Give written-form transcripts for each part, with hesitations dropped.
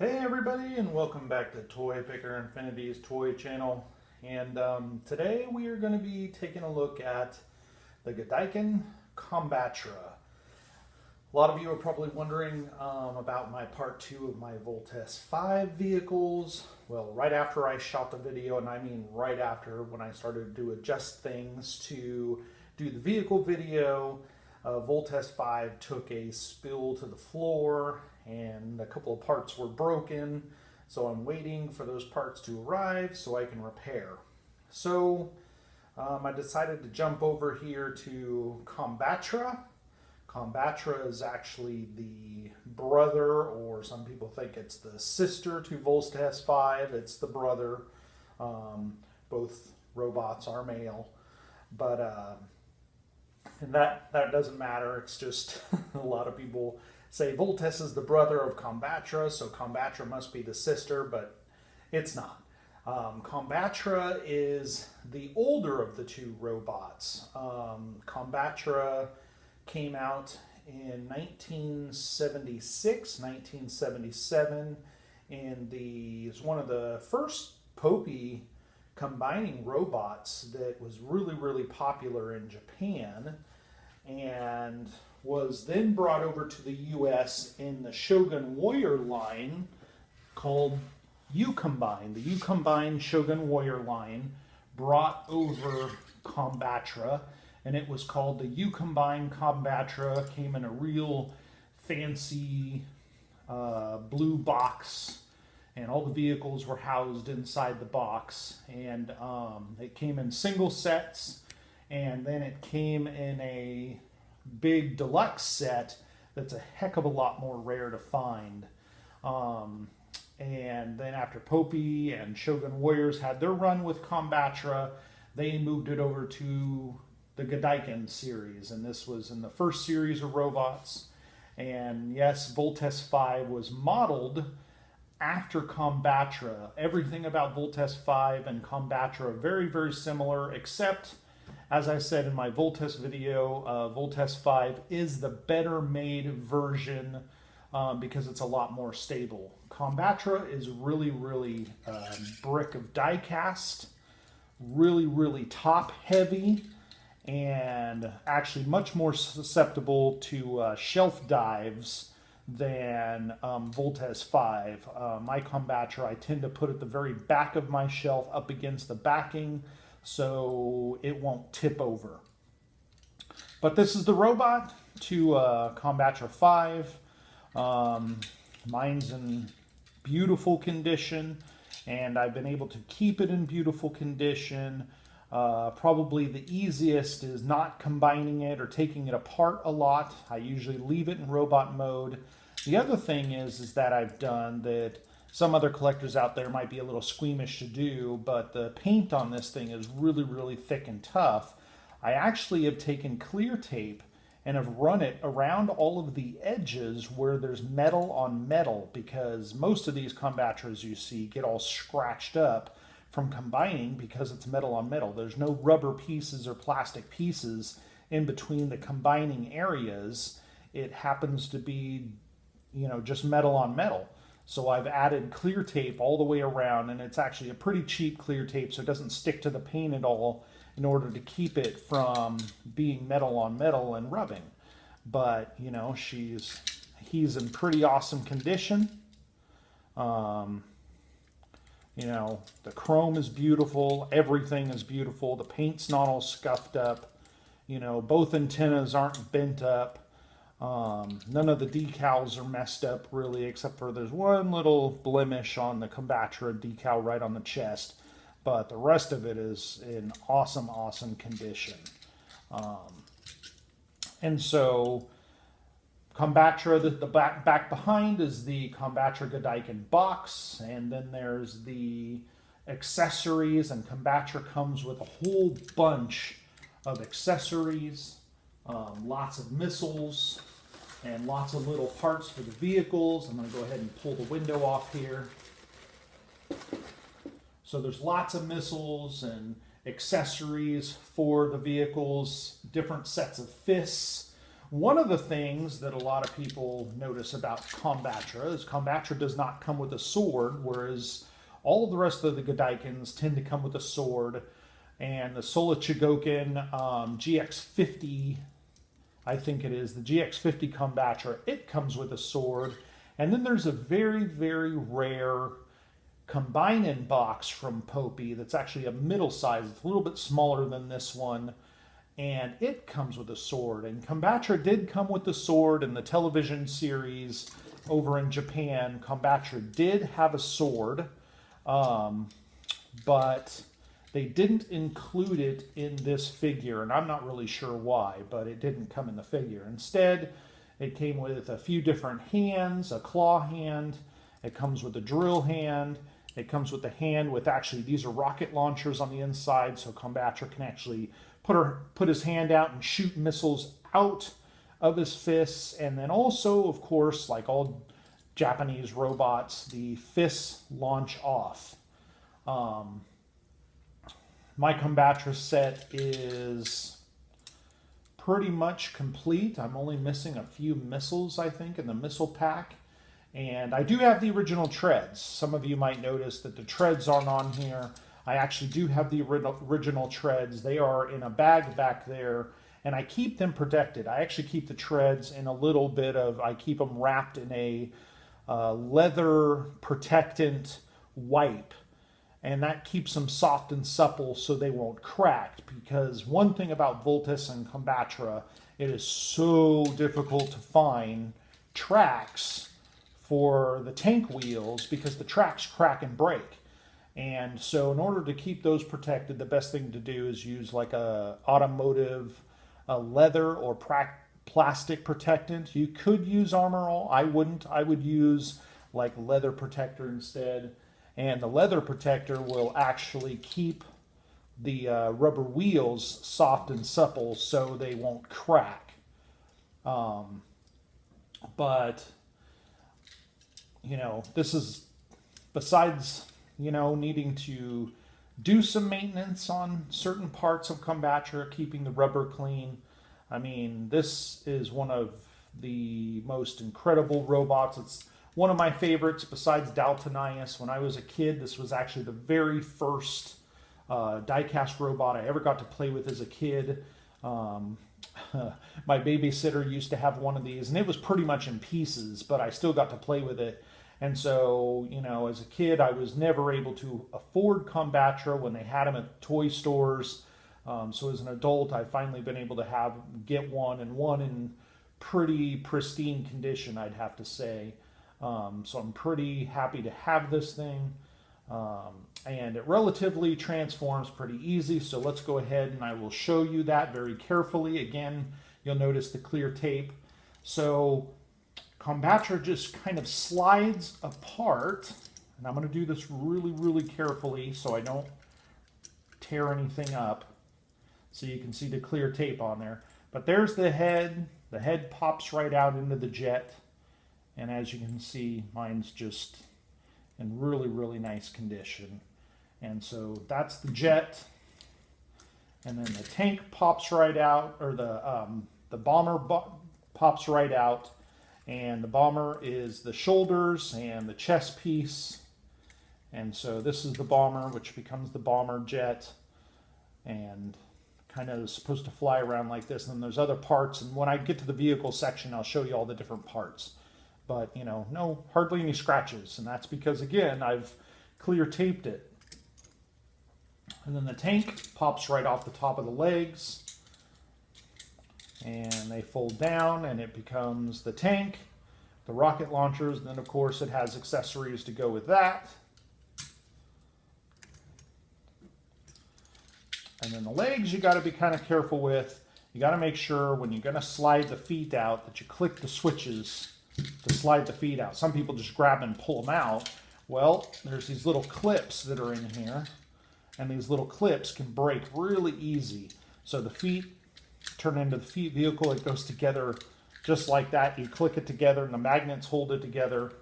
Hey everybody, and welcome back to Toy Picker Infinity's Toy Channel. And today we are going to be taking a look at the Godaikin Combattra. A lot of you are probably wondering about my part 2 of my Voltes 5 vehicles. Well, right after I shot the video, and I mean right after, when I started to adjust things to do the vehicle video, Voltes 5 took a spill to the floor and a couple of parts were broken. So I'm waiting for those parts to arrive so I can repair. So I decided to jump over here to Combattra. Combattra is actually the brother, or some people think it's the sister to Voltes 5. It's the brother. Both robots are male. But and that doesn't matter. It's just a lot of people say Voltes is the brother of Combattra, so Combattra must be the sister, but it's not. Combattra is the older of the two robots. Combattra came out in 1976, 1977, and is one of the first Popy combining robots that was really, really popular in Japan, and was then brought over to the US in the Shogun Warrior line called U-Combine. The U-Combine Shogun Warrior line brought over Combattra, and it was called the U-Combine Combattra. Came in a real fancy blue box, and all the vehicles were housed inside the box. And it came in single sets, and then it came in a big deluxe set that's a heck of a lot more rare to find. And then after Popy and Shogun Warriors had their run with Combattra, they moved it over to the Godaikin series, and this was in the first series of robots. And yes, Voltes 5 was modeled after Combattra. Everything about Voltes 5 and Combattra are very, very similar, except, as I said in my Voltes video, Voltes 5 is the better made version because it's a lot more stable. Combattra is really, really brick of die cast, really, really top heavy, and actually much more susceptible to shelf dives than Voltes 5. My Combattra I tend to put at the very back of my shelf up against the backing so it won't tip over. But this is the robot to Combattra 5. Mine's in beautiful condition, and I've been able to keep it in beautiful condition. Probably the easiest is not combining it or taking it apart a lot. I usually leave it in robot mode. The other thing is that I've done that some other collectors out there might be a little squeamish to do, but the paint on this thing is really, really thick and tough. I actually have taken clear tape and have run it around all of the edges where there's metal on metal, because most of these Combattras you see get all scratched up from combining because it's metal on metal. There's no rubber pieces or plastic pieces in between the combining areas. It happens to be, just metal on metal. So I've added clear tape all the way around, and it's actually a pretty cheap clear tape, so it doesn't stick to the paint at all, in order to keep it from being metal on metal and rubbing. But, he's in pretty awesome condition. The chrome is beautiful, everything is beautiful, the paint's not all scuffed up, both antennas aren't bent up. None of the decals are messed up really, except for there's one little blemish on the Combattra decal right on the chest, but the rest of it is in awesome, awesome condition. And so Combattra, the back behind is the Combattra Godaikin box, and then there's the accessories, and Combattra comes with a whole bunch of accessories, lots of missiles, and lots of little parts for the vehicles. I'm going to go ahead and pull the window off here. So there's lots of missiles and accessories for the vehicles, different sets of fists, One of the things that a lot of people notice about Combattra is Combattra does not come with a sword, whereas all of the rest of the Godaikins tend to come with a sword. And the Sola Chogokin GX50, I think it is, the GX50 Combattra, it comes with a sword. And then there's a very, very rare combine-in box from Popy that's actually a middle size. It's a little bit smaller than this one. And it comes with a sword. And Combattra did come with the sword in the television series over in Japan. Combattra did have a sword, but they didn't include it in this figure. And I'm not really sure why, but it didn't come in the figure. Instead, it came with a few different hands, a claw hand. It comes with a drill hand. It comes with a hand with actually, these are rocket launchers on the inside, so Combattra can actually put his hand out and shoot missiles out of his fists. And then also, of course, like all Japanese robots, the fists launch off. My Combattra set is pretty much complete. I'm only missing a few missiles, I think, in the missile pack. And I do have the original treads. Some of you might notice that the treads aren't on here. I actually do have the original treads. They are in a bag back there, and I keep them protected. I actually keep the treads in a little bit of, I keep them wrapped in a leather protectant wipe, and that keeps them soft and supple so they won't crack. Because one thing about Voltus and Combattra, it is so difficult to find tracks for the tank wheels because the tracks crack and break. And so in order to keep those protected, the best thing to do is use like a automotive leather or plastic protectant. You could use Armor All. I wouldn't. I would use like leather protector instead. And the leather protector will actually keep the rubber wheels soft and supple so they won't crack. But, you know, this is, besides, you know, needing to do some maintenance on certain parts of Combattra, keeping the rubber clean. I mean, this is one of the most incredible robots. It's one of my favorites besides Daltonius. When I was a kid, this was actually the very first die-cast robot I ever got to play with as a kid. My babysitter used to have one of these, and it was pretty much in pieces, but I still got to play with it. And so, you know, as a kid, I was never able to afford Combattra when they had them at toy stores. So as an adult, I've finally been able to get one, and one in pretty pristine condition, I'd have to say. So I'm pretty happy to have this thing. And it relatively transforms pretty easy. So let's go ahead and I will show you that very carefully. Again, you'll notice the clear tape. So Combattra just kind of slides apart, and I'm going to do this really, really carefully so I don't tear anything up. So you can see the clear tape on there. But there's the head. The head pops right out into the jet. And as you can see, mine's just in really, really nice condition. And so that's the jet. And then the tank pops right out, or the bomber pops right out. And the bomber is the shoulders and the chest piece. And so this is the bomber, which becomes the bomber jet. And kind of supposed to fly around like this. And then there's other parts. And when I get to the vehicle section, I'll show you all the different parts. But, you know, no, hardly any scratches. And that's because, again, I've clear taped it. And then the tank pops right off the top of the legs. And they fold down, and it becomes the tank, the rocket launchers, and then, of course, it has accessories to go with that. And then the legs you got to be kind of careful with. You got to make sure when you're going to slide the feet out that you click the switches to slide the feet out. Some people just grab and pull them out. Well, there's these little clips that are in here, and these little clips can break really easy. So the feet turn into the feet vehicle. It goes together just like that. You click it together, and the magnets hold it together.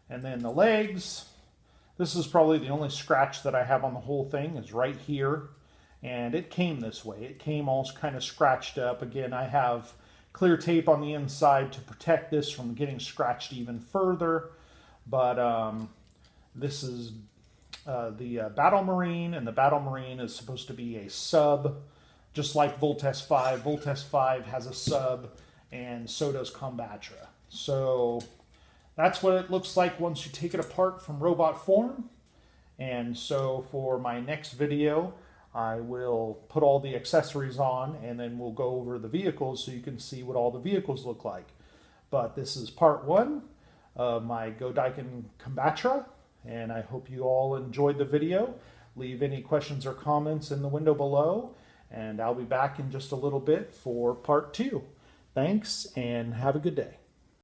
And then the legs, this is probably the only scratch that I have on the whole thing, is right here. And it came this way. It came all kind of scratched up. Again, I have clear tape on the inside to protect this from getting scratched even further. But this is the Battle Marine, and the Battle Marine is supposed to be a sub, just like Voltes 5. Voltes 5 has a sub, and so does Combattra. So that's what it looks like once you take it apart from robot form. And so for my next video, I will put all the accessories on, and then we'll go over the vehicles so you can see what all the vehicles look like. But this is part 1 of my Godaikin Combattra, and I hope you all enjoyed the video. Leave any questions or comments in the window below, and I'll be back in just a little bit for part 2. Thanks, and have a good day.